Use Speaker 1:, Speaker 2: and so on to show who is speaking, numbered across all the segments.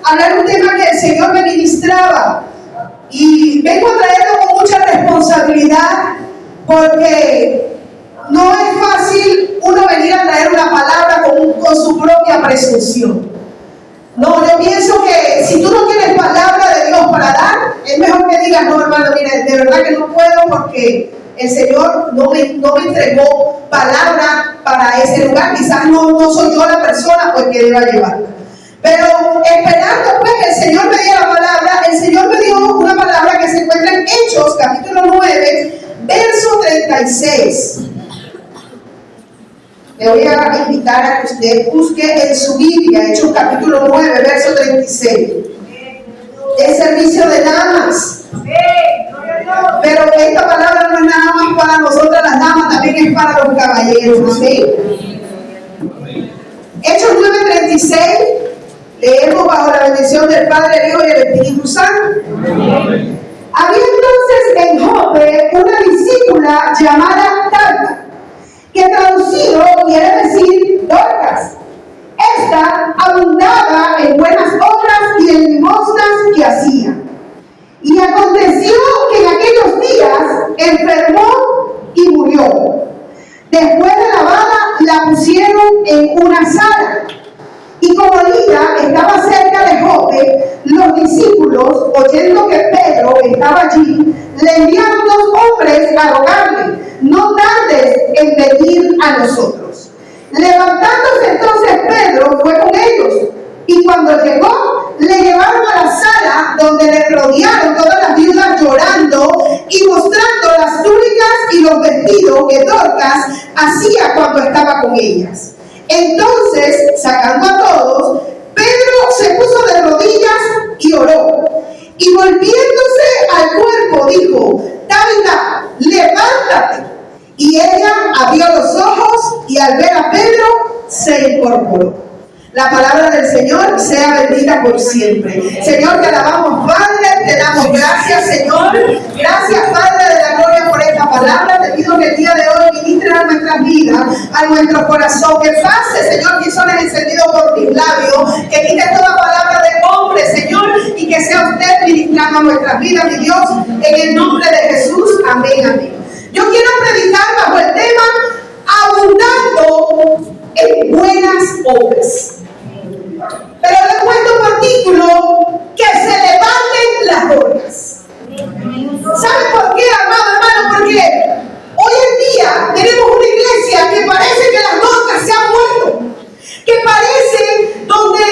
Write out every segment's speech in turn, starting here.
Speaker 1: hablar un tema que el Señor me ministraba. Y vengo a traerlo con mucha responsabilidad, porque no es fácil uno venir a traer una palabra con su propia presunción. No, yo pienso que si tú no tienes palabra de Dios para dar, es mejor que digas, no, hermano, mire, de verdad que no puedo, porque el Señor no me entregó palabra para ese lugar. Quizás no soy yo la persona pues que deba llevarla. Pero esperando pues que el Señor me diera la palabra, el Señor me dio una palabra que se encuentra en Hechos, capítulo 9, verso 36. Le voy a invitar a que usted busque en su Biblia, Hechos capítulo 9, verso 36. El servicio de damas. Pero esta palabra no es nada más para nosotras las damas, también es para los caballeros. ¿Sí? Hechos 9:36. Leemos bajo la bendición del Padre, el Hijo y el Espíritu Santo. Había entonces en Jope una discípula llamada Tabita, que traducido quiere decir Dorcas. Esta abundaba en buenas obras y en limosnas que hacía. Y aconteció que en aquellos días enfermó y murió. Después de lavada la pusieron en una sala. Y como Lida estaba cerca de Jope, los discípulos, oyendo que Pedro estaba allí, le enviaron 2 hombres a rogarle: no tardes en venir a nosotros. Levantándose entonces Pedro fue con ellos, y cuando llegó, le llevaron a la sala donde le rodearon todas las viudas llorando y mostrando las túnicas y los vestidos que Dorcas hacía cuando estaba con ellas. Entonces, sacando a todos, Pedro se puso de rodillas y oró. Y volviéndose al cuerpo dijo: Tabita, levántate. Y ella abrió los ojos y al ver a Pedro se incorporó. La palabra del Señor sea bendita por siempre. Señor, te alabamos, Padre, te damos gracias, Señor. Gracias, Padre de la gloria, por esta palabra. Te pido que el día de hoy ministre a nuestras vidas, a nuestro corazón. Que pase, Señor, tizones encendidos por tus labios. Que quites toda palabra de hombre, Señor, y que sea usted ministrando a nuestras vidas, mi Dios, en el nombre de Jesús. Amén, amén. Yo quiero predicar bajo el tema abundando en buenas obras. Pero le he puesto por título que se levanten las obras. ¿Saben por qué, hermano? Porque hoy en día tenemos una iglesia que parece que las notas se han muerto, que parece donde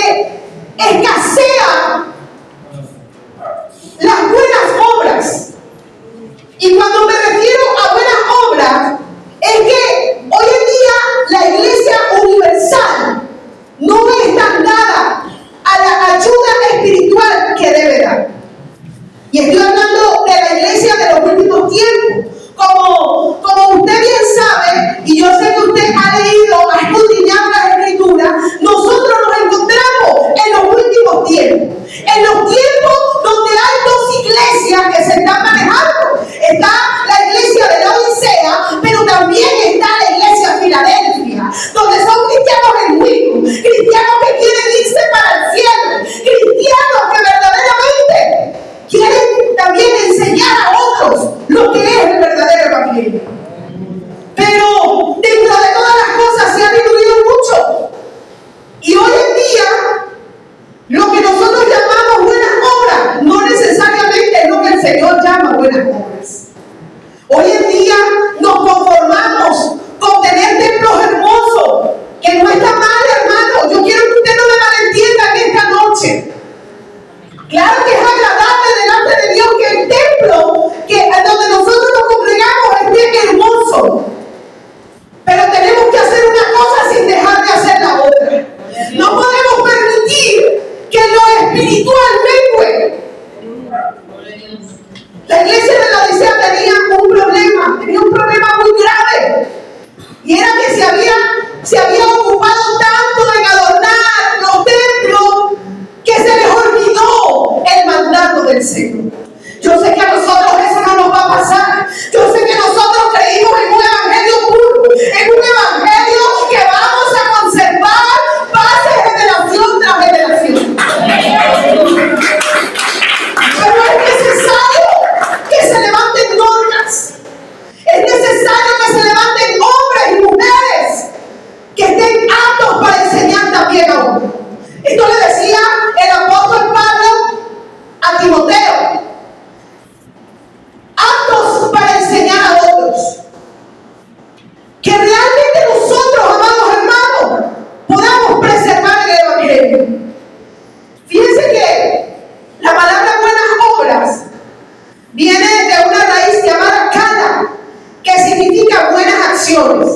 Speaker 1: escasean las buenas obras. Y cuando me refiero a buenas obras, haga buenas acciones.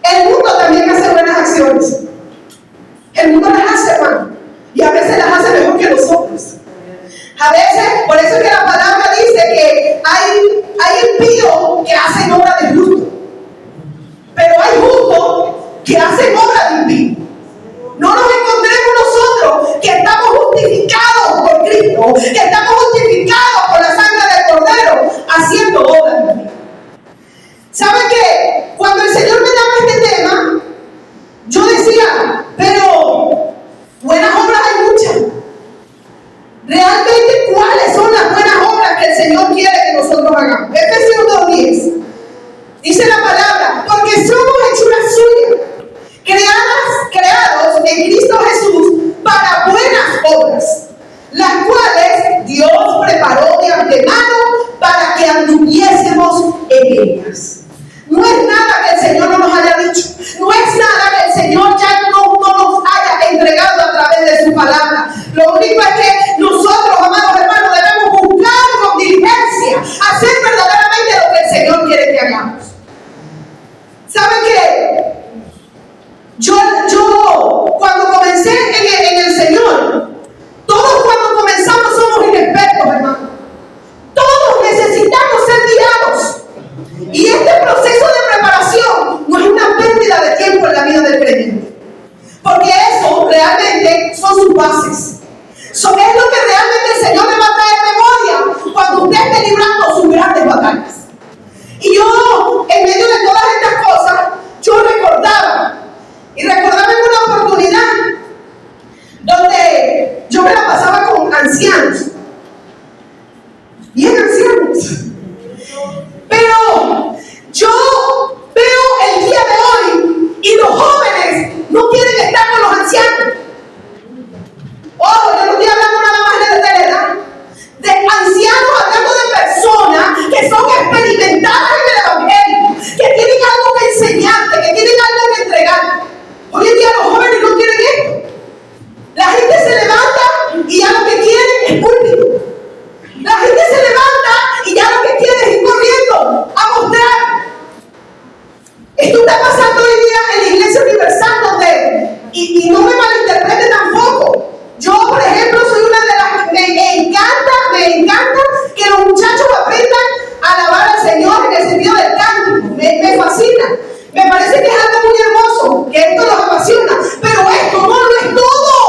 Speaker 1: El mundo también hace buenas acciones. El mundo las hace, hermano. Y a veces las hace mejor que nosotros. A veces, por eso es que la palabra dice que hay impíos que hacen obra de justo. Pero hay justos que hacen obra de impío. No nos encontremos nosotros que estamos justificados por Cristo, que estamos justificados por la sangre del Cordero, haciendo obra de impío. ¿Saben qué? Cuando el Señor me daba este tema, yo decía, pero buenas obras hay muchas. Realmente, ¿cuáles son las buenas obras que el Señor quiere que nosotros hagamos? Efesios 2:10 dice la palabra, porque somos hechura suya, creados en Cristo Jesús para buenas obras, las cuales Dios preparó de antemano para que anduviésemos en ellas. No es nada que el Señor no nos haya dicho, no es nada que el Señor ya no nos haya entregado a través de su palabra. Lo único es que nosotros, amados hermanos, debemos buscar con diligencia hacer verdaderamente lo que el Señor quiere que hagamos. ¿Saben qué? Yo cuando comencé en el Señor, todos cuando comenzamos somos inexpertos, hermano. Todos necesitamos ser guiados. Y este proceso de preparación no es una pérdida de tiempo en la vida del creyente. Porque eso realmente son sus bases. Es lo que realmente el Señor le va a traer memoria cuando usted esté librando sus grandes batallas. Y yo, en medio de todas estas cosas, yo recordaba en una oportunidad donde yo me la pasaba con ancianos, bien ancianos. Pero yo veo el día de hoy y los jóvenes no quieren estar con los ancianos. Ojo, yo no estoy hablando nada más de la edad, de ancianos, hablando de personas que son experimentadas en el Evangelio, que tienen algo que enseñarte, que tienen algo que entregar. Hoy en día los jóvenes no quieren esto. La gente se levanta y ya lo que quieren es púlpito. La gente se levanta y ya lo que quiere es ir corriendo a mostrar. Esto está pasando hoy día en la Iglesia Universal, donde, y no me malinterprete tampoco. Yo, por ejemplo, soy una de las que me encanta que los muchachos aprendan a alabar al Señor en el sentido del cántico. Me fascina. Me parece que es algo muy hermoso, que esto los apasiona. Pero esto no lo es todo.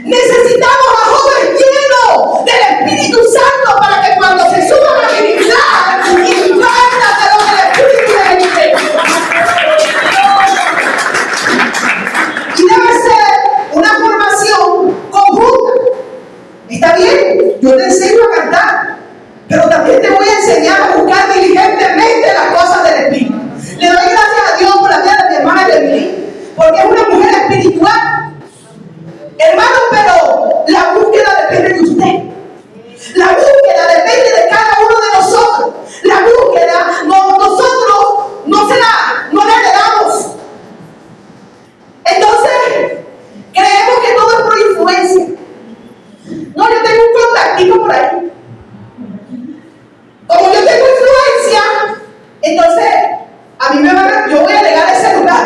Speaker 1: Necesitamos a jóvenes llenos del Espíritu Santo para que cuando se suban a ministrar, impartan de lo que el Espíritu les dice. Y debe ser una formación conjunta. ¿Está bien? Yo te enseño a cantar, pero también te voy a enseñar a buscar diligentemente las cosas del Espíritu. Le doy gracias a Dios por la vida de mi hermana Emily, porque es una mujer espiritual. Hermano, pero la búsqueda depende de usted. La búsqueda depende de cada uno de nosotros. La búsqueda nosotros no la heredamos. Entonces, creemos que todo es por influencia. No, yo tengo un contactito por ahí. Como yo tengo influencia, entonces yo voy a llegar a ese lugar.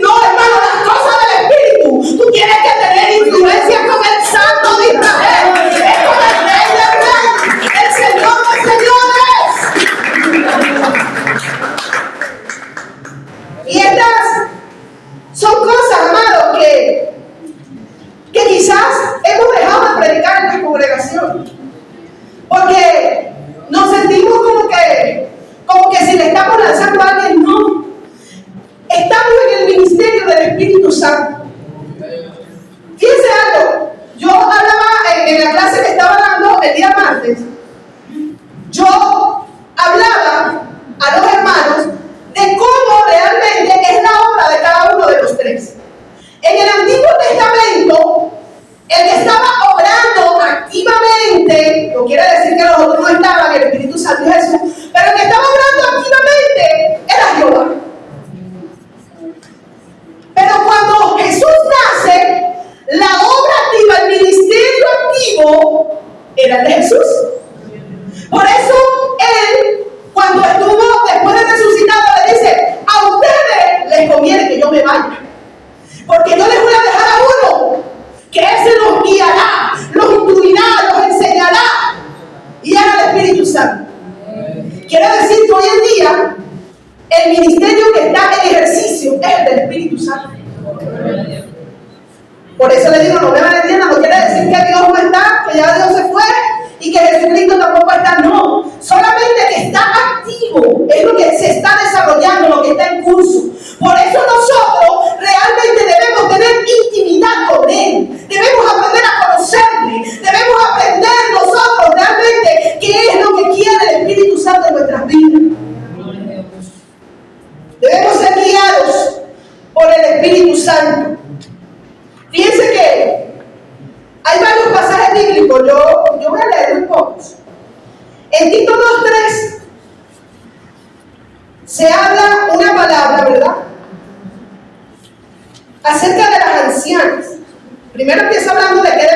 Speaker 1: No, hermano, las cosas del Espíritu, tú tienes que tener influencia con el Santo de Israel. Es con el Rey de Reyes, el Señor de Señores. Y estas son cosas, amados, que quizás hemos dejado de predicar en la congregación. Porque nos sentimos como que si le estamos lanzando a alguien, no. El ministerio que está en ejercicio es el del Espíritu Santo. Por eso le digo, no me malentiendan, no quiere decir que Dios no está, que ya Dios se fue y que Jesucristo tampoco está, no. Solamente que está activo, es lo que se está desarrollando, lo que está en curso. Por eso nosotros realmente debemos tener intimidad con Él. Debemos aprender a conocerle. Debemos aprender nosotros realmente qué es lo que quiere el Espíritu Santo en nuestras vidas. Debemos ser guiados por el Espíritu Santo. Fíjense que hay varios pasajes bíblicos, yo voy a leer un poco. En Tito 2:3 se habla una palabra, ¿verdad? Acerca de las ancianas. Primero empieza hablando de qué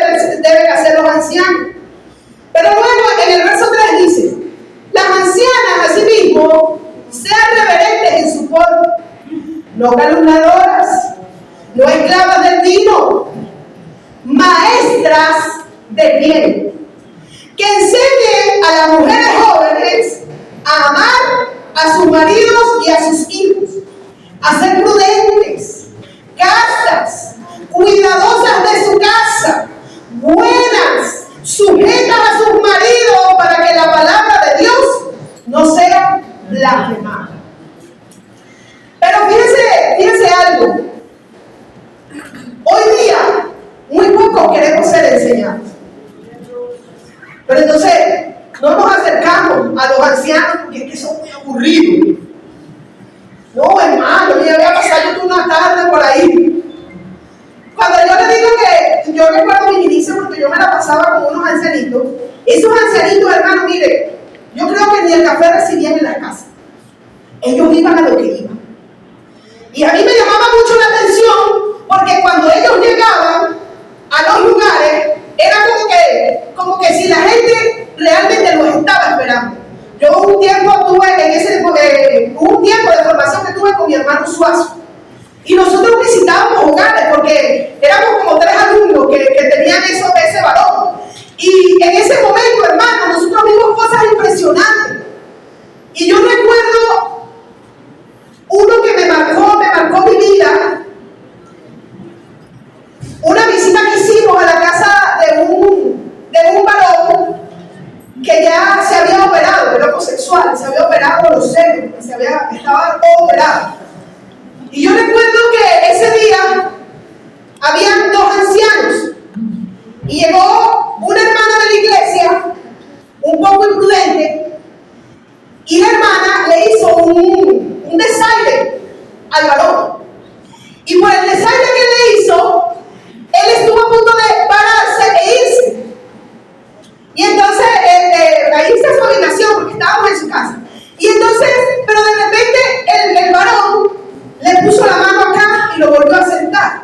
Speaker 1: deben hacer los ancianos. Pero luego en el verso 3 dice, las ancianas asimismo sean reverentes en su pueblo, no calumniadoras, no esclavas del vino, maestras del bien, que enseñen a las mujeres jóvenes a amar a sus maridos y a sus hijos, a ser prudentes, castas, cuidadosas de su casa, buenas, sujetas a sus maridos, para que la palabra de Dios no sea blasfemada. Pero fíjense algo. Hoy día, muy pocos queremos ser enseñados. Pero entonces, no nos acercamos a los ancianos porque es que son muy aburridos. No, hermano, yo voy a pasar yo una tarde por ahí. Cuando yo le digo que yo recuerdo mi inicio porque yo me la pasaba con unos ancianitos, esos ancianitos, hermano, mire, yo creo que ni el café recibían en la casa. Ellos iban a lo que iban. Y a mí me llamaba mucho la atención porque cuando ellos llegaban a los lugares, era como que si la gente realmente los estaba esperando. Yo un tiempo hubo un tiempo de formación que tuve con mi hermano Suazo. Y nosotros visitábamos hogares porque éramos como 3 alumnos que tenían ese varón. Y en ese momento, hermano, nosotros vimos cosas impresionantes. Y yo recuerdo uno que me marcó mi vida. Una visita que hicimos a la casa de un varón que ya se había operado, era homosexual, se había operado los senos, estaba todo operado. Y yo recuerdo que ese día habían 2 ancianos y llegó una hermana de la iglesia, un poco imprudente, y la hermana le hizo un desaire al varón. Y por el desaire que le hizo, él estuvo a punto de pararse e irse. Y entonces, a irse a su habitación porque estábamos en su casa. Y entonces, pero de repente el varón le puso la mano acá y lo volvió a sentar.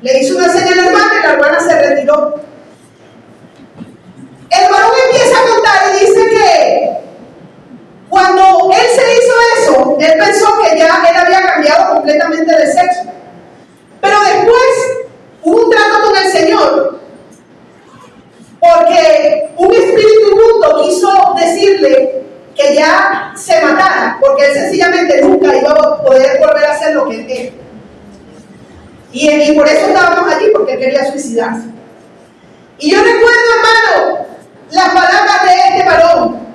Speaker 1: Le hizo una señal a la hermana y la hermana se retiró. El varón empieza a contar y dice que cuando él se hizo eso, él pensó que ya él había cambiado completamente de sexo. Pero después hubo un trato con el Señor, porque un espíritu inmundo quiso decirle que ya se matara, porque él sencillamente nunca iba a poder volver a hacer lo que él era. Y por eso estábamos allí, porque él quería suicidarse. Y yo recuerdo, hermano, las palabras de este varón.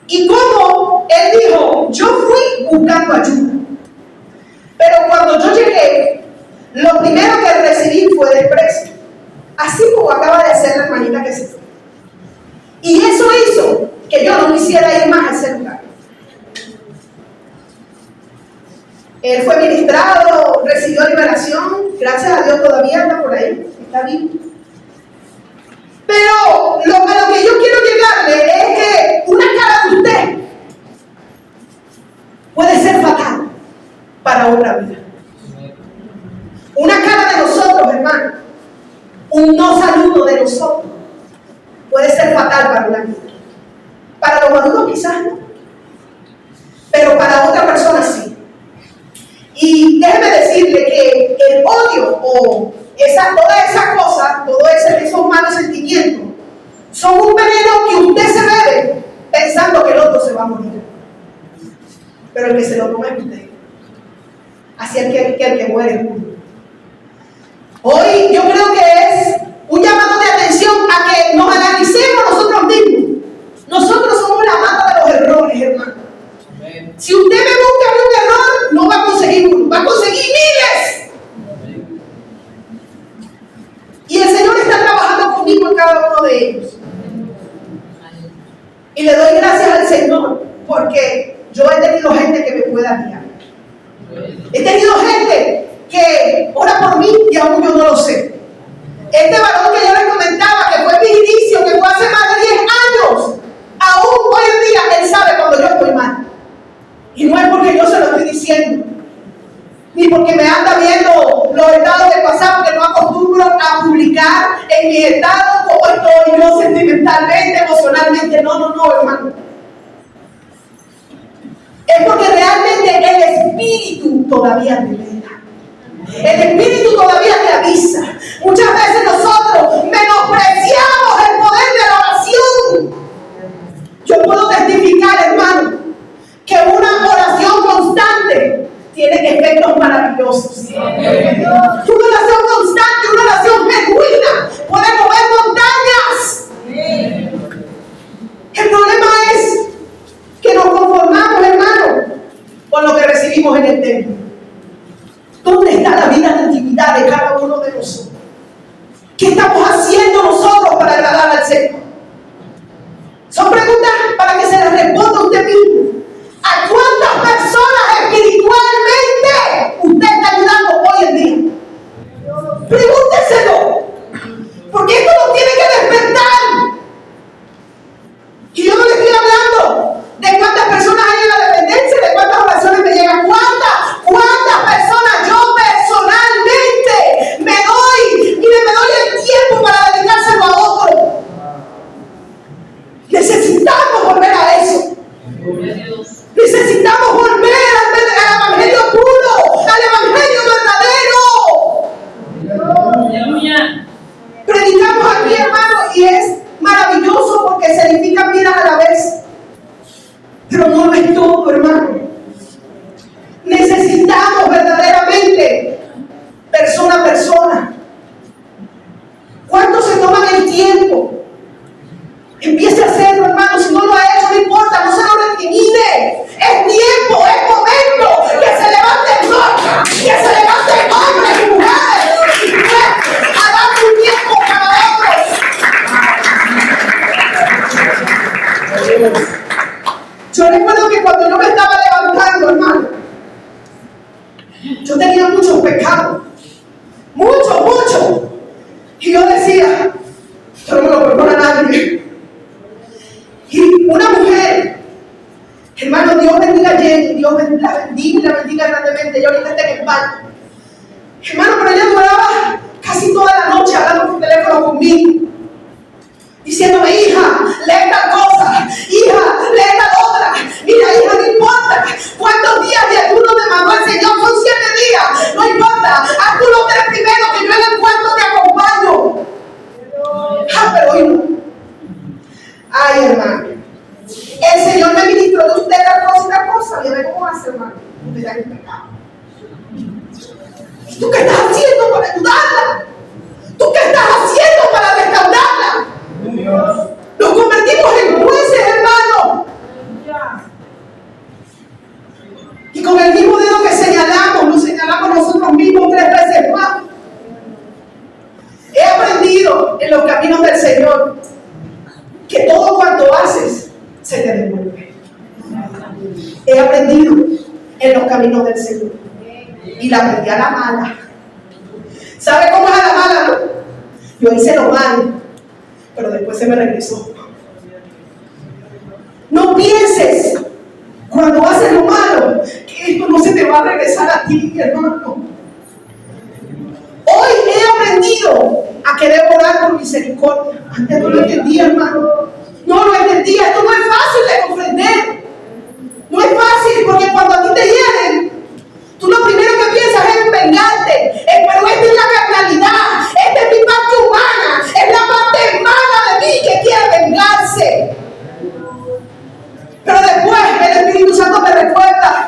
Speaker 1: Y cómo él dijo, yo fui buscando ayuda. Pero cuando yo llegué, lo primero que recibí fue desprecio. Así como acaba de hacer la hermanita que se fue. Y eso hizo que yo no quisiera ir más a ese lugar. Él fue ministrado, recibió liberación, gracias a Dios todavía anda por ahí, está vivo. Pero a lo que yo quiero llegarle es que una cara de usted puede ser fatal para otra vida. Una cara de nosotros, hermano, un no saludo de nosotros puede ser fatal para una vida. Para los maduros quizás no, pero para otra persona sí. Y déjeme decirle que el odio o toda esa cosa, todos esos malos sentimientos, son un veneno que usted se bebe pensando que el otro se va a morir. pero el que se lo toma es usted. Así el que muere es uno. Hoy yo creo que es un llamado de atención a que nos analicemos nosotros mismos. Nosotros somos la mata de los errores, hermano. Si usted me busca un error, no va a conseguir uno, va a conseguir miles. Y el Señor está trabajando conmigo en cada uno de ellos. Y le doy gracias al Señor porque yo he tenido gente que me pueda guiar. He tenido gente que ora por mí y aún yo no lo sé. Este varón que yo les comentaba, que fue en mi inicio, que fue hace más de 10 años, aún hoy en día él sabe cuando yo estoy mal. Y no es porque yo se lo estoy diciendo, ni porque me anda viendo los estados del pasado, que no acostumbro a publicar en mi estado cómo estoy yo sentimentalmente, emocionalmente. No, hermano. Es porque realmente el Espíritu todavía te vela. El Espíritu todavía te avisa. Muchas veces nosotros menospreciamos el poder de la oración. Yo puedo testificar, hermano, que una oración constante tiene efectos maravillosos. Una oración constante, una oración genuina puede mover montañas. El problema es que nos conformamos, hermano, con lo que recibimos en el templo. ¿Dónde está la vida de intimidad de cada uno de nosotros? ¿Qué estamos haciendo nosotros para agradar al Señor? Son preguntas para que se las responda usted mismo. ¿A cuántas personas espiritualmente usted está ayudando hoy en día? Pregúnteselo. Porque esto nos tiene que despertar. Y yo no le estoy hablando de cuántas personas hay en la dependencia, de cuántas oraciones me llegan. ¿Cuántas personas yo personalmente me doy el tiempo para dedicárselo a otro? Necesitamos volver a eso. Necesitamos volver al evangelio puro, al evangelio verdadero. Predicamos aquí, hermano, y es maravilloso porque se edifican vidas a la vez. Pero no es todo, hermano. Necesitamos verdaderamente, persona a persona. ¿Cuántos se toman el tiempo? Empiece a hacerlo, hermano. Si no lo ha hecho, no importa, no se lo recrimine. Es tiempo, es momento que se levanten noches, que se levanten hombres y mujeres y pues a dar un tiempo para otros. Yo recuerdo que cuando yo me estaba levantando, hermano, yo tenía muchos pecados, muchos. Y yo decía, yo no me lo perdona a nadie. Y una mujer, hermano, Dios bendiga a Jenny, Dios la bendiga y la bendiga grandemente. Yo ahorita estoy en el baño. Hermano, pero ella duraba casi toda la noche hablando por teléfono conmigo, diciéndome, hija, lee tal cosa, hija, lee tal otra. Mira, hija, no importa cuántos días de ayuno te mandó el Señor, son 7 días, no importa, haz tú los 3 primeros que yo en el cuarto te acompaño. Pero hoy no. Ay, hermano, el Señor me ministró de usted tal cosa y tal cosa. Y a ver cómo hace, hermano. Usted ya es pecado. ¿Y tú qué estás haciendo para ayudarla? ¿Tú qué estás haciendo para restaurarla? Nos convertimos en jueces, hermano. Y con el mismo dedo que señalamos, nos señalamos nosotros mismos 3 veces más. He aprendido en los caminos del Señor que todo cuanto haces se te devuelve. He aprendido en los caminos del Señor y la aprendí a la mala. ¿Sabe cómo es a la mala, no? Yo hice lo malo, pero después se me regresó. No pienses cuando haces lo malo que esto no se te va a regresar a ti, hermano. Hoy he aprendido a querer orar por misericordia. Antes no lo entendía, hermano. No lo entendía. Esto no es fácil de comprender. No es fácil porque cuando a ti te hieren, tú lo primero que piensas es en vengarte. Pero esta es la carnalidad. Esta es mi parte humana. Es la parte humana de mí que quiere vengarse. Pero después el Espíritu Santo me recuerda,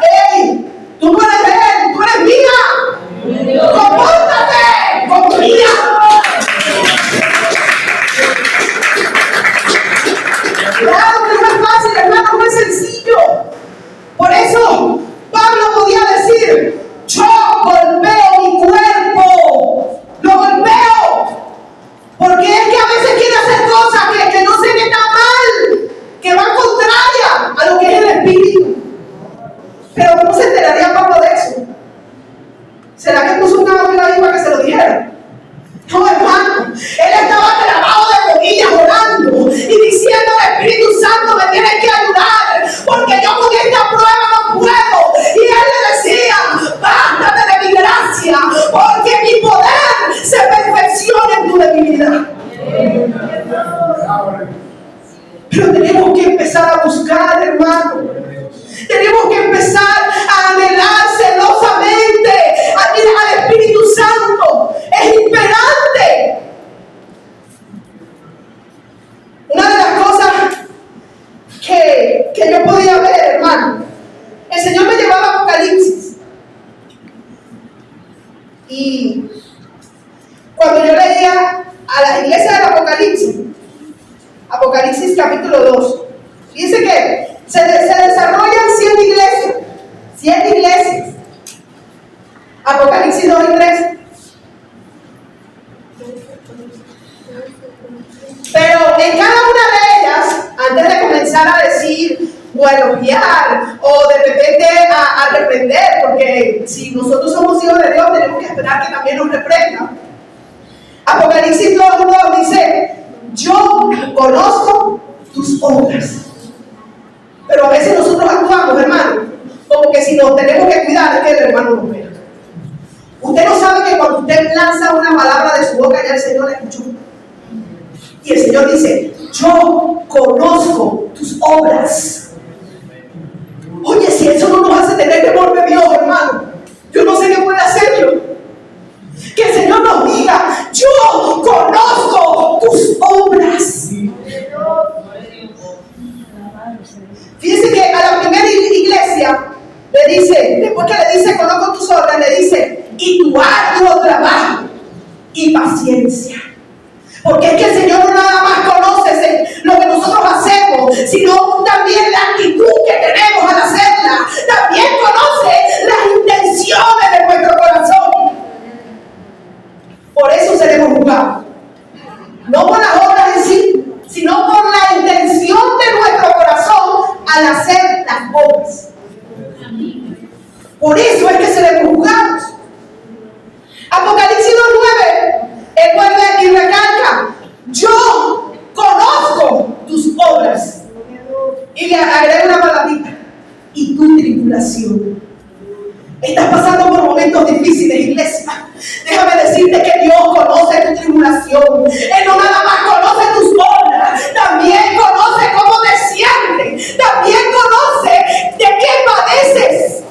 Speaker 1: Pero ¿cómo se enteraría Pablo de eso? ¿Será que puso una amiga ahí para que se lo dijera? No, hermano, él estaba clavado de rodillas orando y diciendo al Espíritu Santo, me tienes que ayudar porque yo con esta prueba no puedo. Y él le decía, bástate de mi gracia porque mi poder se perfecciona en tu debilidad. Pero tenemos que empezar a buscar, hermano. Tenemos que empezar a anhelar celosamente al Espíritu Santo. Es imperante. Una de las cosas que yo podía ver, hermano, el Señor me llevaba a Apocalipsis. Y cuando yo leía a la iglesia del Apocalipsis capítulo 2, dice que se desarrollan 100 iglesias. Apocalipsis 2 y 3. Pero en cada una de ellas, antes de comenzar a decir o a elogiar o de repente a reprender, porque si nosotros somos hijos de Dios tenemos que esperar que también nos reprenda. Apocalipsis 2:2 dice, yo conozco tus obras. Pero a veces nosotros actuamos, hermano, como que si nos tenemos que cuidar es que el hermano nos vea. Usted no sabe que cuando usted lanza una palabra de su boca ya el Señor la escuchó. Y el Señor dice, yo conozco tus obras. Oye, si eso no nos hace tener temor de Dios, hermano, yo no sé qué puede hacerlo. Que el Señor nos diga, yo conozco tus obras. Fíjense que a la primera iglesia le dice, después que le dice conozco tus obras, le dice, y tu arduo trabajo y paciencia. Porque es que el Señor no nada más conoce lo que nosotros hacemos, sino también la actitud que tenemos al hacerla. También conoce las intenciones de nuestro corazón. Por eso seremos juzgados. No por las obras en sí, sino por la intención de nuestro corazón al hacer las obras. Por eso es que seremos juzgados. Apocalipsis 2:9, él vuelve y recalca, yo conozco tus obras. Y le agrega una palabrita, y tu tribulación. Estás pasando por momentos difíciles, iglesia. Déjame decirte que Dios conoce tu tribulación. Él no nada más conoce tus obras, también conoce cómo te sientes, también conoce de qué padeces.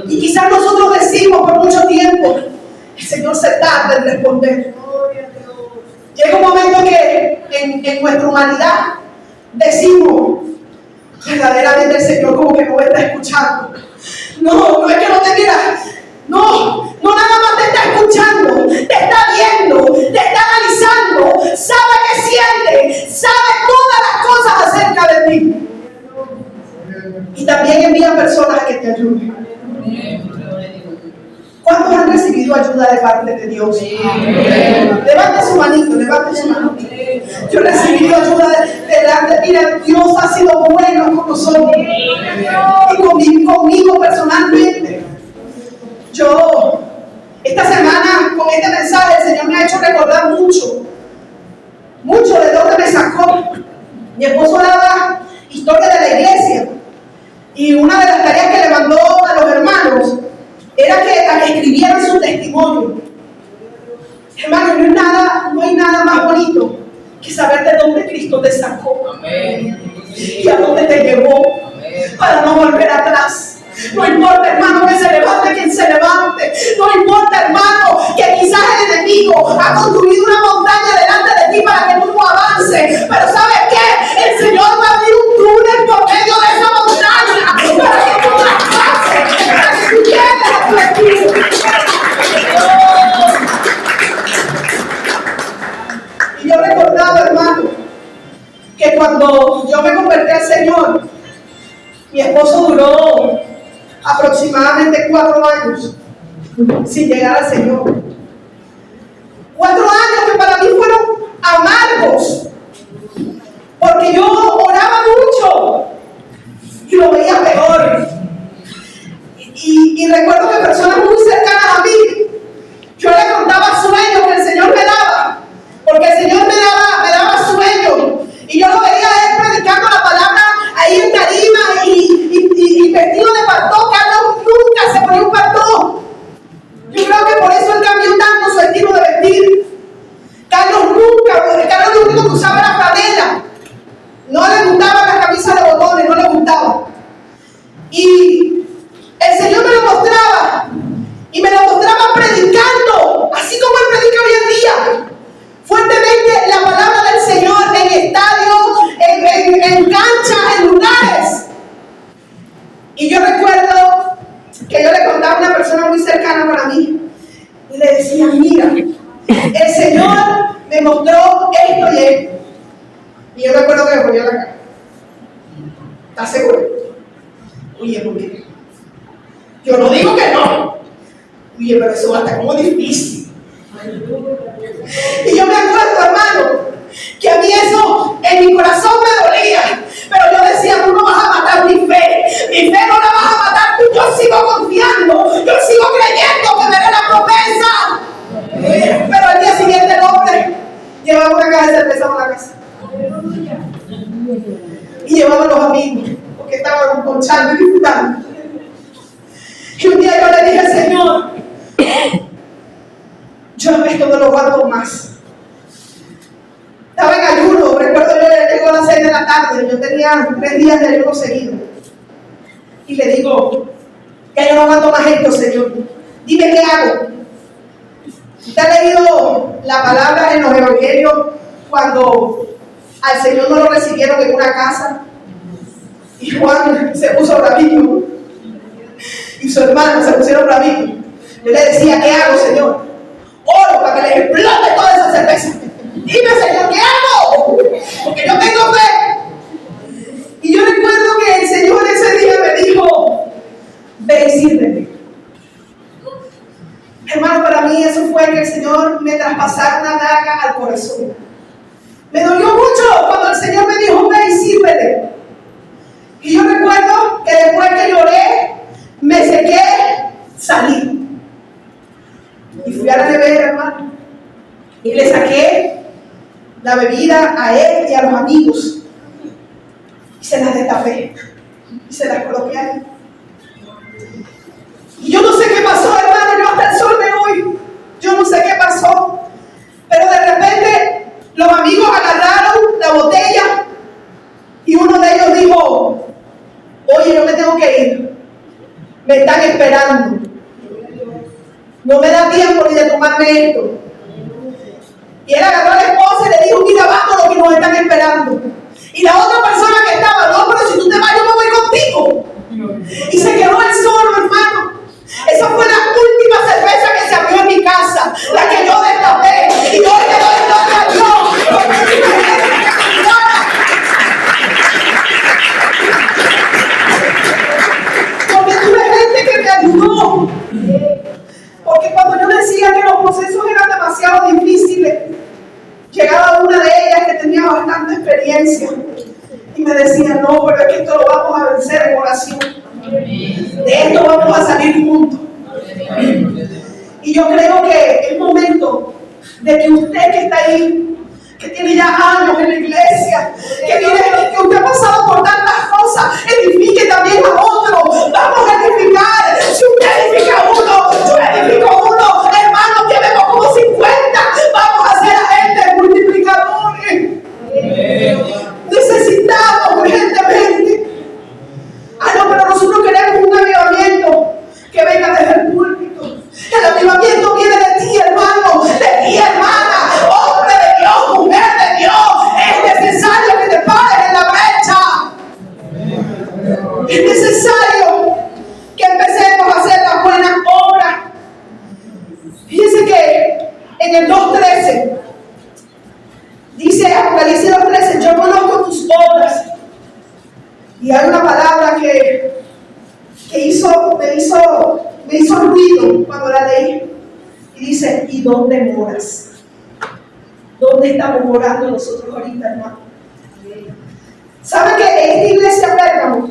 Speaker 1: Y quizás nosotros decimos por mucho tiempo, el Señor se tarda en responder. Llega un momento que en nuestra humanidad decimos, verdaderamente el Señor como que no me está escuchando. No es que no te mira. No nada más te está escuchando, te está viendo, te está analizando, sabe qué siente, sabe todas las cosas acerca de ti. Y también envía personas a que te ayuden. ¿Cuántos han recibido ayuda de parte de Dios? Levante su manito, levante su manito. Yo he recibido ayuda de mira, Dios ha sido bueno con nosotros. Y conmigo personalmente. Yo, esta semana, con este mensaje, el Señor me ha hecho recordar mucho de dónde me sacó. Mi esposo daba historia de la iglesia. Y una de las tareas que le mandó a los hermanos era que escribieran su testimonio. Hermano, no hay nada más bonito que saber de dónde Cristo te sacó. Amén. Y a dónde te llevó. Amén. Para no volver atrás. No importa, hermano, que se levante quien se levante. No importa, hermano, que quizás el enemigo ha construido una montaña delante de ti para que tú no avances. Pero ¿sabes qué? El Señor va a abrir un túnel por medio de esa montaña para que tú traspases, para que tú llegues a tu destino. Y yo recordaba, hermano, que cuando yo me convertí al Señor, mi esposo duró aproximadamente 4 años sin llegar al Señor. 4 años que para mí fueron amargos, porque yo oraba mucho y lo veía peor. Y recuerdo que personas muy cercanas a mí, yo le contaba sueños que el Señor me daba, porque el Señor me daba sueños. Y yo lo veía a él predicando la palabra ahí en tarima y vestido de pastor. Carlos nunca se ponía un pastor. Yo creo que por eso él cambió tanto su estilo de vestir. Carlos lo único que usaba era franela. No le gustaban las camisas de botones, no le gustaba. Y el Señor me lo mostraba. Y me lo mostraba predicando, así como él predica hoy en día. Fuertemente la palabra del Señor en estadios, en canchas, en lugares. Y yo recuerdo que yo le contaba a una persona muy cercana para mí. Y le decía, mira, el Señor me mostró esto y esto. Y yo recuerdo que me ponía la cara. ¿Estás seguro? Oye, ¿por qué? Yo no digo que no. Oye, pero eso va a estar como difícil. Y yo me acuerdo, hermano, que a mí eso en mi corazón me dolía. Pero yo decía, tú no vas a matar mi fe. Mi fe no la vas a matar. Yo sigo confiando. Yo sigo creyendo que veré la promesa. Pero al día siguiente el hombre llevaba una caja de cerveza a la casa. Y llevaba a los amigos, porque estaban conchando y disfrutando. Y un día yo le dije al Señor, yo esto no lo aguanto más. Estaba en ayuno, recuerdo yo llegó a las 6 de la tarde, yo tenía 3 días de ayuno seguido. Y le digo, ya yo no aguanto más esto, Señor. Dime qué hago. ¿Usted ha leído la palabra en los evangelios cuando al Señor no lo recibieron en una casa? Y Juan se puso bravito. Y su hermano se pusieron bravitos. Yo le decía, ¿qué hago, Señor? Oro para que les explote toda esa cerveza. Dime, Señor, ¿qué hago? Porque yo tengo fe. Y yo recuerdo que el Señor ese día me dijo, ve y sírvete. Hermano, para mí eso fue que el Señor me traspasara una daga al corazón. Me dolió mucho cuando el Señor me dijo, ve y sírvete. Y yo recuerdo que después que lloré, me sequé, salí. Y fui a la nevera, hermano. Y le saqué la bebida a él y a los amigos. Y se las destapé. Y se las coloqué ahí. Y yo no sé qué pasó, hermano, yo hasta el sol de hoy. Yo no sé qué pasó. Pero de repente los amigos agarraron la botella. Y uno de ellos dijo, oye, yo me tengo que ir. Me están esperando. No me da tiempo ni de tomarme esto. Y él agarró a la esposa y le dijo, mira, vámonos que nos están esperando. Y la otra persona que estaba, no, pero si tú te vas, yo me voy contigo. Y se quedó él solo, hermano. Esa fue la última cerveza que se abrió en mi casa, la que yo destapé. Y yo le doy gloria a Dios. Porque tuve gente que me ayudó. Porque cuando yo decía que los procesos eran demasiado difíciles, llegaba una de ellas que tenía bastante experiencia y me decía, no, pero es que esto lo vamos a vencer en oración. De esto vamos a salir juntos. Y yo creo que es momento de que usted que está ahí, que tiene ya años en la iglesia, que usted ha pasado por tantas cosas, edifique también a otro. Vamos a edificar. Si usted edifica a uno, yo edifico a uno, hermano, llevemos como 50. Vamos a hacer agentes multiplicadores. Necesitamos urgentemente. No, pero nosotros queremos un avivamiento que venga desde el púlpito. El avivamiento viene de ti, hermano, de ti, hermana, hombre de Dios, mujer de Dios. Es necesario que te pares en la brecha. Es necesario que empecemos a hacer las buenas obras. Fíjense que en el 2:13 dice Apocalipsis 2:13, yo conozco tus obras. Y hay una palabra que me hizo ruido cuando la leí. Y dice, ¿y dónde moras? ¿Dónde estamos morando nosotros ahorita, hermano? ¿Saben que esta iglesia Pérgamo,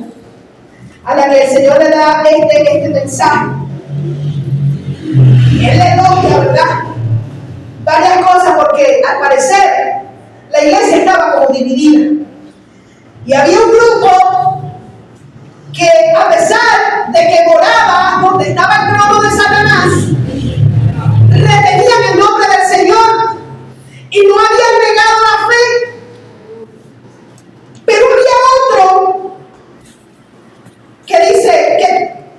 Speaker 1: a la que el Señor le da este mensaje, Él le elogia, ¿verdad? Varias cosas, porque al parecer la iglesia estaba como dividida. Y había un grupo que, a pesar de que moraba donde estaba el trono de Satanás, retenían el nombre del Señor y no habían negado la fe. Pero había otro que dice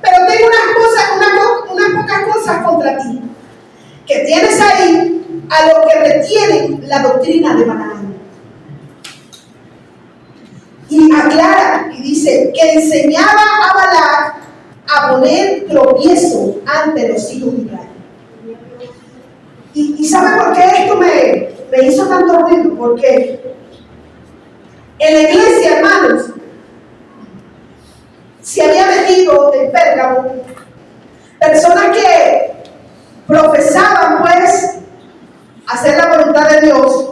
Speaker 1: pero tengo unas pocas cosas contra ti, que tienes ahí a los que retienen la doctrina de Balaam. Y aclara y dice que enseñaba a Balac a poner tropiezo ante los hijos de Israel. ¿Y sabe por qué esto me hizo tanto ruido? Porque en la iglesia, hermanos, se había metido en Pérgamo personas que profesaban, pues, hacer la voluntad de Dios,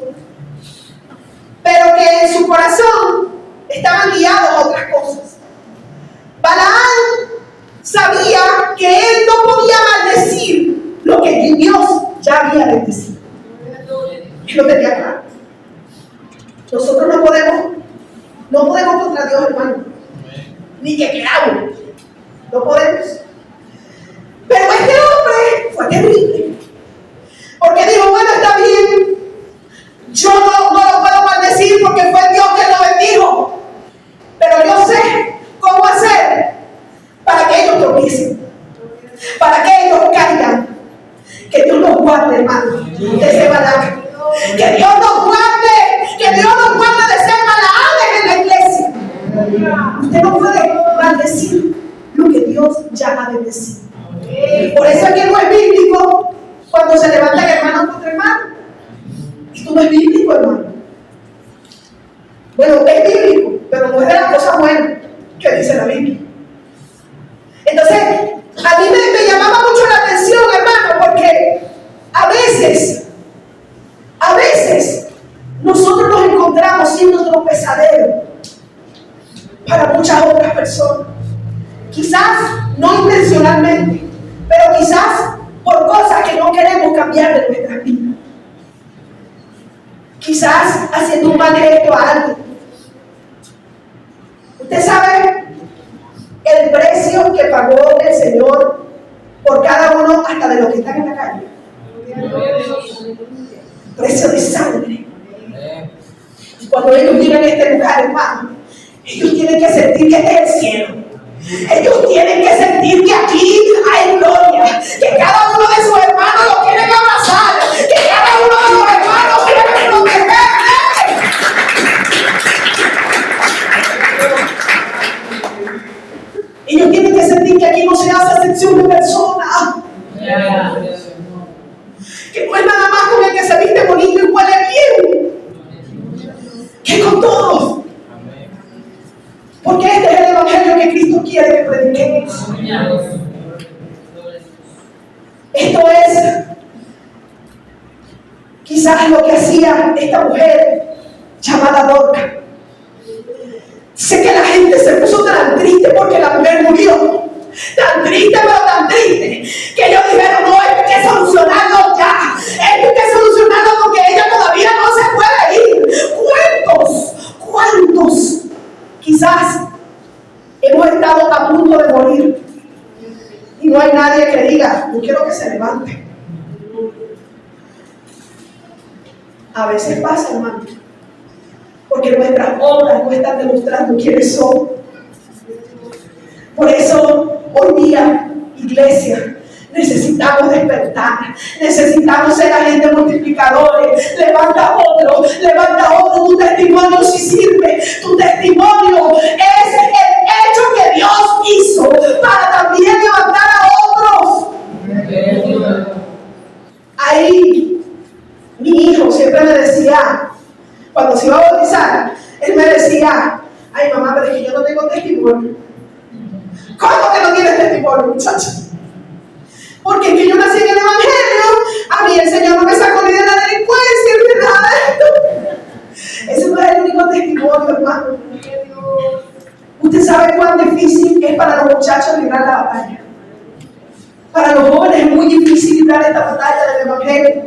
Speaker 1: pero que en su corazón estaban guiados a otras cosas. Balaam sabía que él no podía maldecir lo que Dios ya había bendecido. Él lo tenía claro. Nosotros no podemos contra Dios, hermano. Ni que queramos. No podemos. Pero este hombre fue terrible. Porque dijo, bueno, está bien. Yo no lo puedo maldecir porque fue Dios que lo bendijo. Pero yo sé cómo hacer para que ellos tropiecen. Para que ellos caigan. Que Dios nos guarde, hermano, de ese Balaam. Que Dios nos guarde. Que Dios nos guarde de ser Balaam en la iglesia. Usted no puede maldecir lo que Dios ya ha bendecido. Por eso es que no es bíblico cuando se levantan hermanos contra hermanos. Esto no es bíblico, hermano. Bueno, es bíblico, pero no es de las cosas buenas que dice la Biblia. Entonces, a mí me llamaba mucho la atención, hermano, porque a veces nosotros nos encontramos siendo tropezaderos para muchas otras personas. Quizás no intencionalmente, pero quizás por cosas que no queremos cambiar de nuestras vidas. Quizás haciendo un mal gesto a alguien. Usted sabe el precio que pagó el Señor por cada uno, hasta de los que están en la calle. Precio de sangre. Y cuando ellos llegan a este lugar, hermano, ellos tienen que sentir que este es el cielo. Ellos tienen que sentir que aquí hay gloria, que cada uno de sus hermanos lo quieren abrazar, que cada uno de sus hermanos quiere protegerle. Ellos tienen que sentir que aquí no se hace excepción de personas. Que no es nada más con el que se viste bonito y huele bien, que con todos. Porque este es el evangelio que Cristo quiere que prediquemos. Esto es quizás lo que hacía esta mujer llamada Dorcas. Sé que la gente se puso tan triste porque la mujer murió. Tan triste, pero tan triste, que ellos dijeron, no, esto hay que solucionarlo ya. Esto hay que solucionarlo porque ella todavía no se puede ir. ¿Cuántos? Quizás hemos estado a punto de morir y no hay nadie que diga, yo quiero que se levante. A veces pasa, hermano, porque nuestras obras no están demostrando quiénes somos. Por eso, hoy día, iglesia, necesitamos despertar, necesitamos ser agentes multiplicadores. Levanta otro, tu testimonio sí sirve, tu testimonio es el hecho que Dios hizo para también levantar a otros. Ahí, mi hijo siempre me decía, cuando se iba a bautizar, él me decía, ay mamá, pero es que yo no tengo testimonio. ¿Cómo que no tienes testimonio, muchacho? Porque es que yo nací en el evangelio, a mí el Señor no me sacó ni de la delincuencia ni de nada de esto. Ese no es el único testimonio, hermano. Usted sabe cuán difícil es para los muchachos librar la batalla. Para los jóvenes es muy difícil librar esta batalla del evangelio.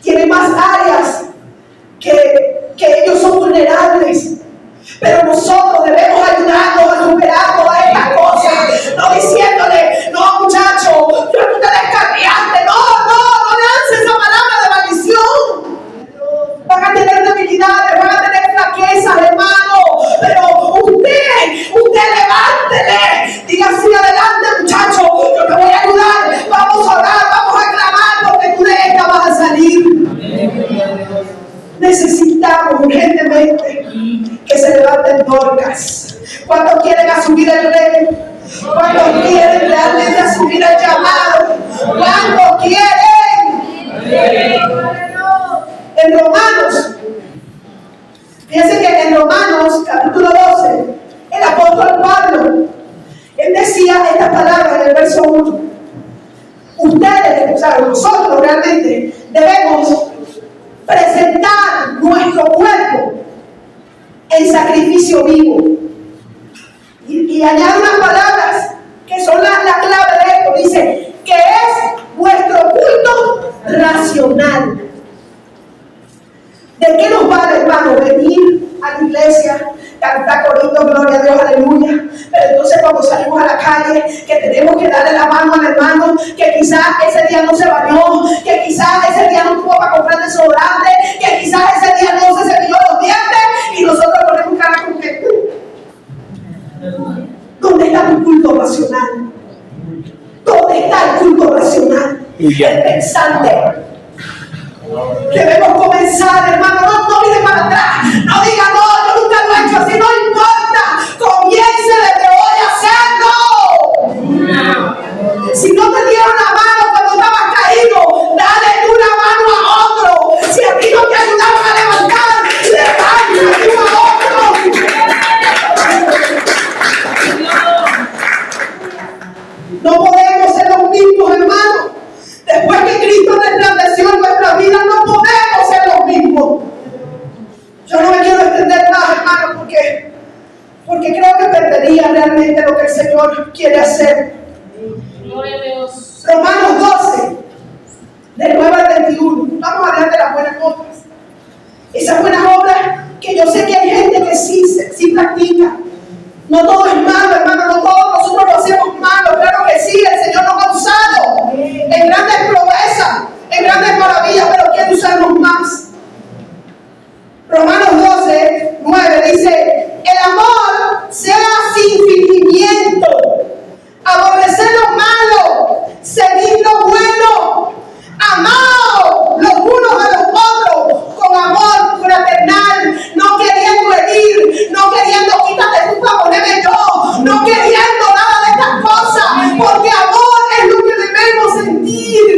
Speaker 1: Tienen más áreas que ellos son vulnerables. Pero nosotros debemos ayudarlos a superar todas estas cosas. No diciéndole, no muchacho, tú te descarriaste. No lances esa palabra de maldición. Van a tener debilidades, van a tener flaquezas, hermano. Pero usted levántele. Diga así, adelante muchacho, yo te voy a ayudar. Vamos a orar, vamos a clamar, porque tú de esta vas a salir. Necesitamos urgentemente que se levanten Dorcas. ¿Cuántos quieren asumir el reino? ¿Cuántos quieren realmente asumir el llamado? ¿Cuántos quieren? En Romanos, fíjense que en Romanos capítulo 12, el apóstol Pablo, él decía estas palabras en el verso 1. Ustedes, o sea, nosotros realmente debemos presentar nuestro cuerpo en sacrificio vivo. Y añade unas palabras que son la clave de esto. Dice que es vuestro culto racional. ¿De qué nos vale, hermano, venir a la iglesia, cantar coritos, gloria a Dios, aleluya? Pero entonces cuando salimos a la calle, que tenemos que darle la mano al hermano, que quizás ese día no se bañó, que quizás ese día no tuvo para comprar desodorante, que quizás ese día no se cepilló los dientes, y nosotros ponemos cara como que ¿dónde está tu culto racional? ¿Dónde está el culto racional? El pensante. Debemos comenzar, hermano, no mire para atrás, no diga no, yo nunca lo he hecho así, no importa, comience desde hoy a hacerlo. Si no te dieron la mano cuando estabas caído, dale una mano a otro. Si a ti no te ayudaron a levantar, levanta tú a otro. No podemos ser los mismos, hermano. Después que Cristo resplandeció en nuestra vida, no podemos ser los mismos. Yo no me quiero extender más, hermano, porque creo que perdería realmente lo que el Señor quiere hacer.
Speaker 2: Gloria a Dios.
Speaker 1: Romanos 12, del 9 al 21. Vamos a hablar de las buenas obras. Esas buenas obras que yo sé que hay gente que sí practica. No todo es malo, hermano, no todos nosotros lo hacemos malo. Claro que sí, el Señor nos ha usado en grandes proezas, en grandes maravillas, pero quiere usarnos más. Romanos 12, 9 dice: el amor sea sin fingimiento, aborrecer lo malo, seguir lo bueno, amaos los unos a los otros con amor fraternal, no queriendo herir, no queriendo quítate tú para ponerme yo, no queriendo nada de estas cosas, porque amor es lo que debemos sentir.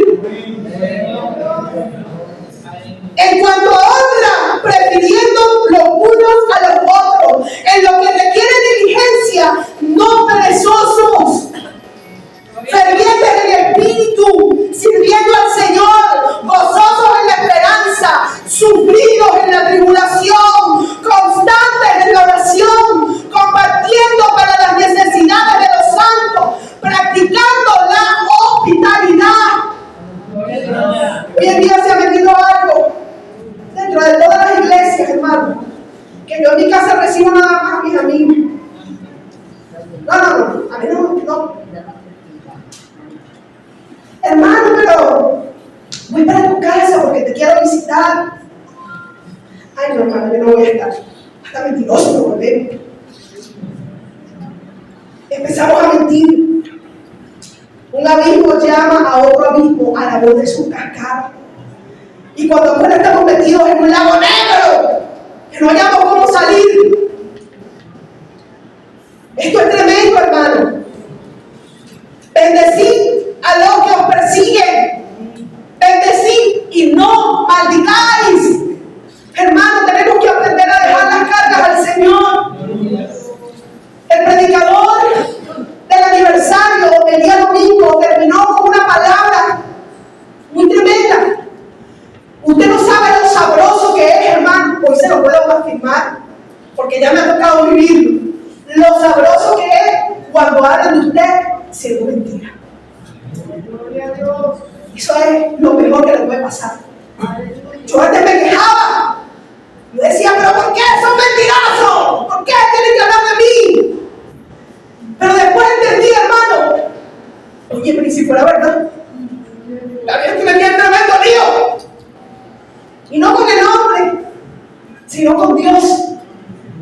Speaker 1: En cuanto a honra, prefiriendo los unos a los otros, en lo que requiere diligencia, no perezosos, fervientes en el espíritu, sirviendo al Señor, gozosos en la esperanza, sufridos en la tribulación, constantes en la oración, compartiendo para las necesidades de los santos, practicando la hospitalidad. Hoy en día se ha metido algo dentro de todas las iglesias, hermano, que yo en mi casa recibo nada más a mis amigos. No, a mí no. Hermano, pero voy para tu casa porque te quiero visitar. Ay, no, hermano, yo no voy a estar. Hasta mentiroso nos volvemos. Empezamos a mentir. Un abismo llama a otro abismo a la voz de su cascada. Y cuando afuera estamos metidos en un lago negro, que no hayamos cómo salir. Esto es tremendo, hermano. Bendecid a los que os persiguen. Bendecid y no maldigáis. Hermano, tenemos que aprender a dejar las cargas al Señor. El predicador del aniversario el día domingo terminó con una palabra muy tremenda. Usted no sabe lo sabroso que es, hermano. Hoy se lo puedo afirmar, porque ya me ha tocado vivirlo. Lo sabroso que es cuando hablan de usted siendo mentira. Eso es lo mejor que le puede pasar. Yo antes me quejaba. Yo decía, pero ¿por qué son mentirosos? ¿Por qué tienen que hablar de mí? Pero después entendí, hermano. Oye, pero si fuera verdad, la vida que me tiene tremendo lío. Y no con el hombre, sino con Dios.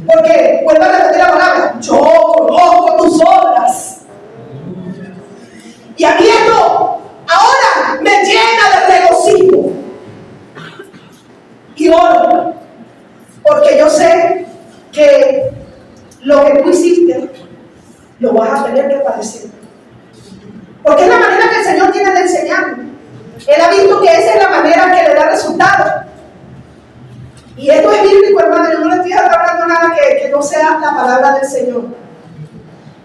Speaker 1: Porque, vuelvo a repetir la palabra, yo conozco tus obras. Y a mí esto ahora me llena de regocijo. Y oro, porque yo sé que lo que tú hiciste, lo vas a tener que padecer. Porque es la manera que el Señor tiene de enseñarnos. Él ha visto que esa es la manera que le da resultado. Y esto es bíblico, hermano. Yo no le estoy hablando nada que no sea la palabra del Señor.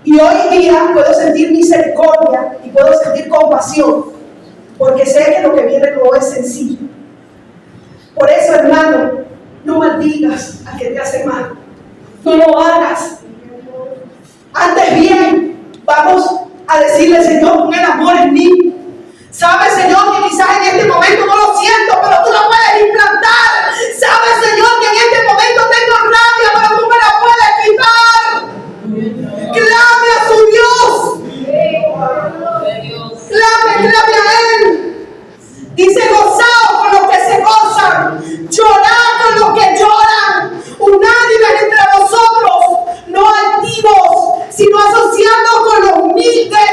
Speaker 1: Y hoy día puedo sentir misericordia y puedo sentir compasión, porque sé que lo que viene no es sencillo. Por eso, hermano, no maldigas a quien te hace mal. No lo hagas. Antes bien, vamos a decirle, Señor, pon el amor en mí. Sabes, Señor, que quizás en este momento no lo siento, pero tú lo puedes implantar. Sabes, Señor, que en este momento tengo rabia, pero tú me la puedes quitar. Clame a su Dios. Clame a Él. Dice, gozaos con los que se gozan, llorad con los que lloran, unánimes entre vosotros, no altivos, sino asociando con los humildes.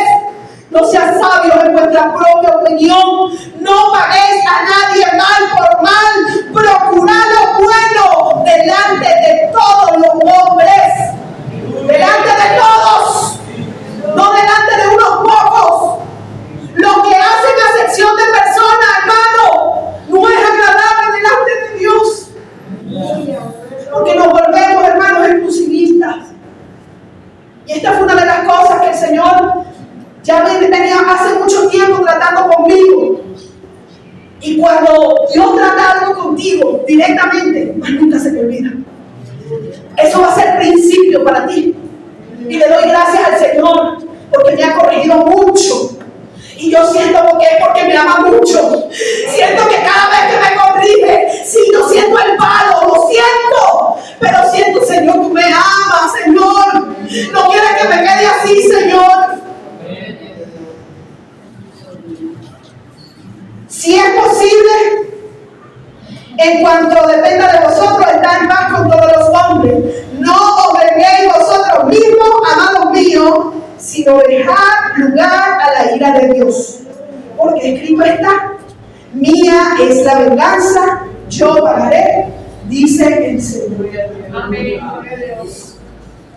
Speaker 1: No seas sabios en vuestra propia opinión, no paguéis a nadie mal por mal, procurad lo bueno delante de todos los hombres, delante de todos, no delante de unos pocos. Lo que hacen acepción de personas, hermano, no es agradable delante de Dios, porque nos volvemos, hermanos, exclusivistas. Y esta fue una de las cosas que el Señor ya venía hace mucho tiempo tratando conmigo. Y cuando Dios trata algo contigo directamente, más nunca se te olvida. Eso va a ser principio para ti. Y le doy gracias al Señor porque me ha corregido mucho. Y yo siento que es porque me ama mucho. Siento que cada vez que me corrige, sí, yo siento el palo, lo siento. Pero siento, Señor, tú me amas, Señor. No quieres que me quede así, Señor. Si es posible, en cuanto dependa de vosotros, estar en paz con todos los hombres. No os venguéis vosotros mismos, amados míos, sino dejad lugar a la ira de Dios. Porque escrito está, mía es la venganza, yo pagaré, dice el Señor.
Speaker 2: Amén.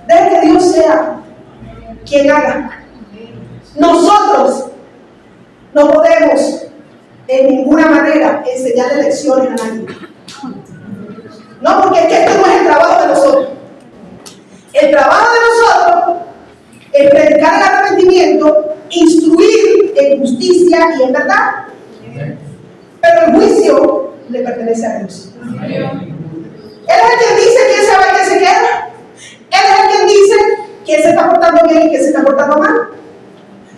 Speaker 1: Deje que Dios sea quien haga. Nosotros no podemos en ninguna manera enseñarle lecciones a nadie. No, porque es que esto no es el trabajo de nosotros. El trabajo de nosotros es predicar el arrepentimiento, instruir en justicia y en verdad. Pero el juicio le pertenece a Dios. Él es el quien dice quién se va y quién se queda. Él es el quien dice quién se está portando bien y quién se está portando mal.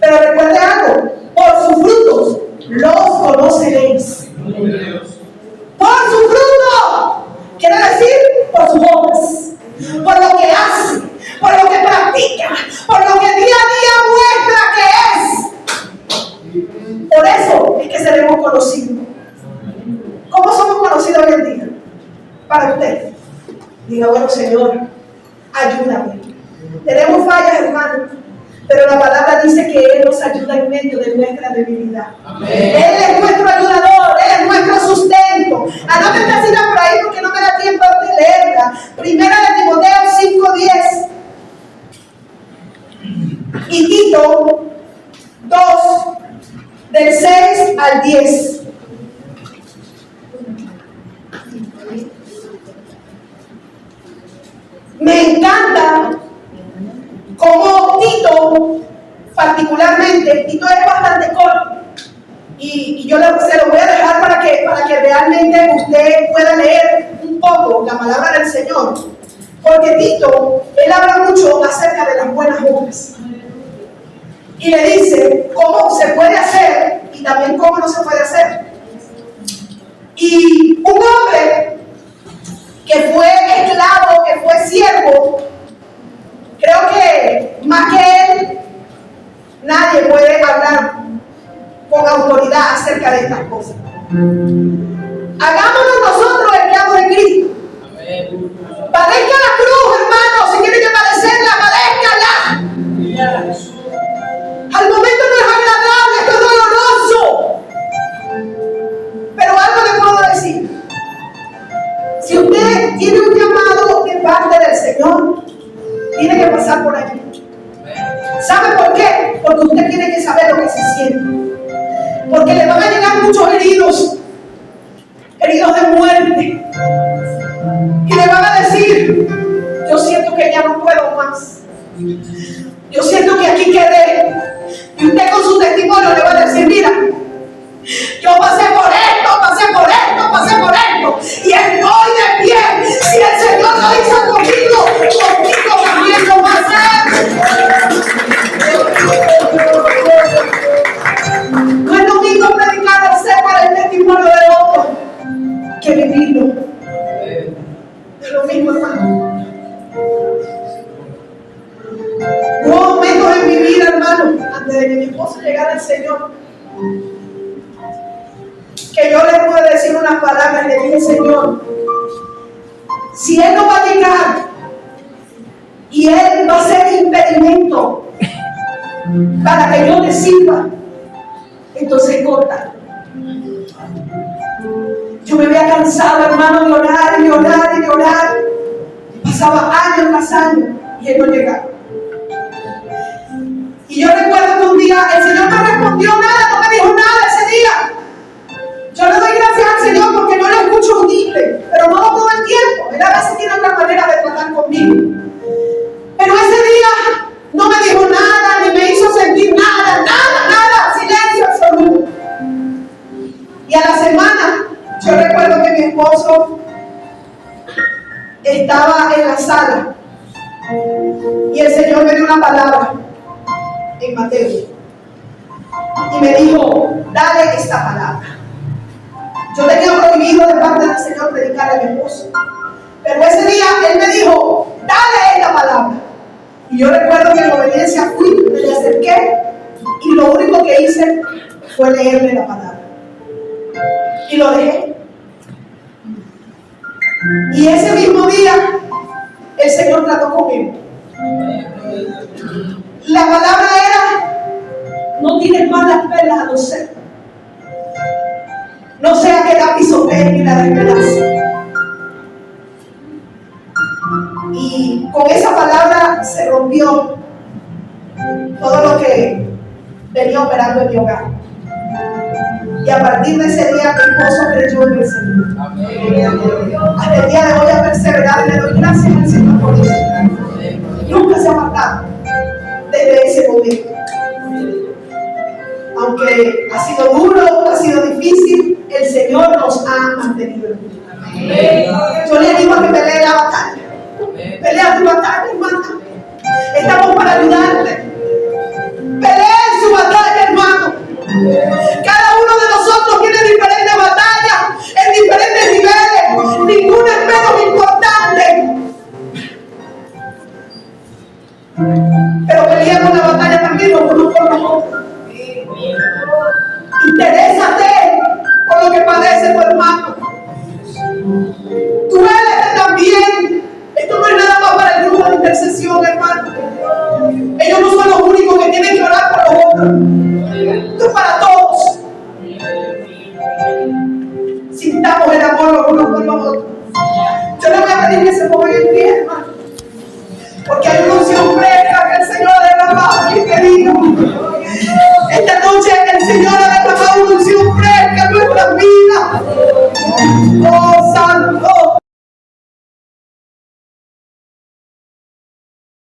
Speaker 1: Pero recuerde algo, por sus frutos los conoceréis. Por su fruto, quiere decir por sus obras, por lo que hace, por lo que practica, por lo que día a día muestra que es. Por eso es que seremos conocidos. ¿Cómo somos conocidos hoy en día? Para usted. Diga, bueno, Señor, ayúdame. Tenemos fallas, hermano, pero la palabra dice que Él nos ayuda en medio de nuestra debilidad. Amén. Él es nuestro ayudador, Él es nuestro sustento. Anoten esta cita por ahí porque no me da tiempo de leerla. Primera de Timoteo 5:10 y Tito 2, del 6 al 10. Me encanta como Tito, particularmente, Tito es bastante corto y yo se lo voy a dejar para que realmente usted pueda leer un poco la palabra del Señor, porque Tito, él habla mucho acerca de las buenas obras. y le dice cómo se puede hacer y también cómo no se puede hacer. Y un hombre que fue esclavo, que fue siervo, creo que más que él, nadie puede hablar con autoridad acerca de estas cosas. Hagámonos nosotros esclavos de Cristo. Padezca la cruz, hermano. Si tiene que padecerla, padézcala. Al momento no es agradable, esto es doloroso. Pero algo le puedo decir. Si usted tiene un llamado de parte del Señor, tiene que pasar por allí. ¿Sabe por qué? Porque usted tiene que saber lo que se siente. Porque le van a llegar muchos heridos de muerte, y le van a decir: yo siento que ya no puedo más, yo siento que aquí quedé. Y usted con su testimonio le va a decir: mira, yo pasé por esto, y estoy de pie. Si el Señor lo hizo conmigo también lo va a hacer. No es lo mismo predicar acerca del testimonio de otro que vivirlo. Es lo mismo, hermano. Hubo momentos en mi vida, hermano, antes de que mi esposo llegara al Señor, que yo le pude decir unas palabras y le dije: Señor, si Él no va a llegar y Él va a ser impedimento para que yo te sirva, entonces corta. Yo me había cansado, hermano, de orar. Pasaba años tras años y Él no llegaba. Y yo recuerdo que un día el Señor no respondió nada, no me dijo nada ese día. Yo le doy gracias al Señor porque no lo escucho audible, pero no todo el tiempo. Él a veces tiene otra manera de tratar conmigo. Pero ese día no me dijo nada, ni me hizo sentir nada, silencio absoluto. Y a la semana, yo recuerdo que mi esposo estaba en la sala y el Señor me dio una palabra en Mateo y me dijo: dale esta palabra. Yo tenía prohibido de parte del Señor predicarle a mi esposo, pero ese día Él me dijo: dale esta palabra. Y yo recuerdo que en obediencia fui, me le acerqué y lo único que hice fue leerle la palabra. Y lo dejé. Y ese mismo día el Señor trató conmigo. La palabra era: no tires más las perlas a los cerdos, no sea que la pisotee ni la despedace. Y con esa palabra se rompió todo lo que venía operando en mi hogar. Y a partir de ese día mi esposo creyó en el Señor. Hasta el día de hoy ha perseverado y le doy gracias al Señor por eso. Nunca se ha apartado desde ese momento. Aunque ha sido duro, ha sido difícil, el Señor nos ha mantenido. Yo le digo a que pelee la batalla. Pelea tu batalla, hermano. Estamos para ayudarte. Peleen su batalla, hermano. Cada uno de nosotros tiene diferentes batallas en diferentes niveles. Ninguna es menos importante. Pero peleamos la batalla también los unos por los otros. Interésate por lo que padece tu hermano.